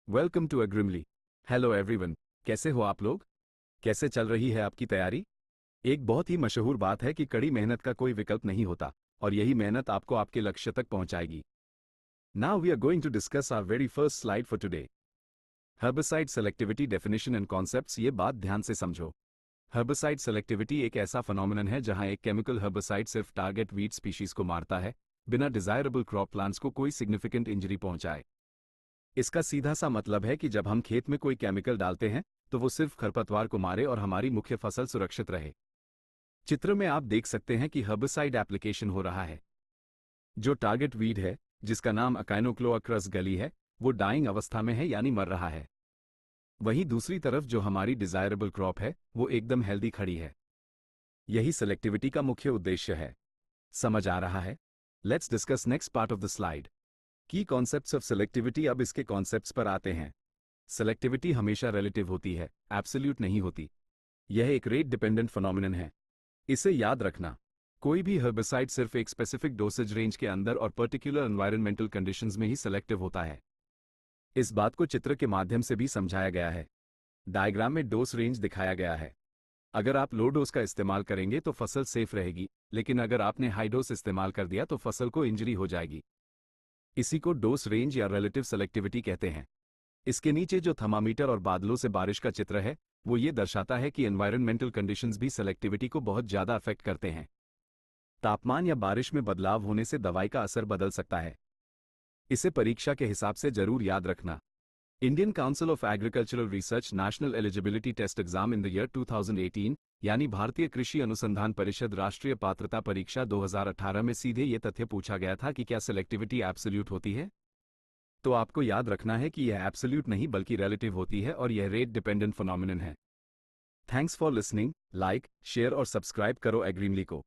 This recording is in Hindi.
Welcome to Agrimly. Hello everyone, कैसे हो आप लोग? कैसे चल रही है आपकी तैयारी? एक बहुत ही मशहूर बात है कि कड़ी मेहनत का कोई विकल्प नहीं होता और यही मेहनत आपको आपके लक्ष्य तक पहुंचाएगी। Now we are going to discuss our very first slide for today. Herbicide selectivity definition and concepts. ये बात ध्यान से समझो। हर्बिसाइड सेलेक्टिविटी एक ऐसा फिनोमिनन है जहां एक केमिकल हर्बिसाइड सिर्फ टारगेट वीड स्पीशीज को मारता है, बिना डिजायरेबल क्रॉप प्लांट्स को कोई सिग्निफिकेंट इंजरी पहुंचाए। इसका सीधा सा मतलब है कि जब हम खेत में कोई केमिकल डालते हैं तो वो सिर्फ खरपतवार को मारे और हमारी मुख्य फसल सुरक्षित रहे। चित्र में आप देख सकते हैं कि हर्बिसाइड एप्लीकेशन हो रहा है। जो टारगेट वीड है, जिसका नाम अकाइनोक्लोअक्रस गली है, वो डाइंग अवस्था में है यानी मर रहा है। वहीं दूसरी तरफ जो हमारी डिजायरेबल क्रॉप है वो एकदम हेल्दी खड़ी है। यही सेलेक्टिविटी का मुख्य उद्देश्य है। समझ आ रहा है? Let's discuss next part of the slide. की कॉन्सेप्ट्स ऑफ सेलेक्टिविटी। अब इसके कॉन्सेप्ट्स पर आते हैं। सेलेक्टिविटी हमेशा रिलेटिव होती है, एब्सोल्यूट नहीं होती। यह एक रेट डिपेंडेंट फिनोमिनन है। इसे याद रखना। कोई भी हर्बिसाइड सिर्फ एक स्पेसिफिक डोसेज रेंज के अंदर और पर्टिकुलर एनवायरमेंटल कंडीशंस में ही सेलेक्टिव होता है। इस बात को चित्र के माध्यम से भी समझाया गया है। डायग्राम में डोस रेंज दिखाया गया है। अगर आप लो डोज का इस्तेमाल करेंगे तो फसल सेफ रहेगी, लेकिन अगर आपने हाई डोज इस्तेमाल कर दिया तो फसल को इंजरी हो जाएगी। इसी को डोस रेंज या रिलेटिव सेलेक्टिविटी कहते हैं। इसके नीचे जो थर्मामीटर और बादलों से बारिश का चित्र है, वो ये दर्शाता है कि एनवायरमेंटल कंडीशंस भी सेलेक्टिविटी को बहुत ज्यादा अफेक्ट करते हैं। तापमान या बारिश में बदलाव होने से दवाई का असर बदल सकता है। इसे परीक्षा के हिसाब से जरूर याद रखना। Indian council of agricultural research national eligibility test exam in the year 2018 यानी भारतीय कृषि अनुसंधान परिषद राष्ट्रीय पात्रता परीक्षा 2018 में सीधे ये तथ्य पूछा गया था कि क्या सेलेक्टिविटी एब्सोल्यूट होती है। तो आपको याद रखना है कि यह एब्सोल्यूट नहीं बल्कि रिलेटिव होती है और यह रेट डिपेंडेंट फिनोमिनन है। Thanks for listening. Like, share और सब्सक्राइब करो एग्रीमली को।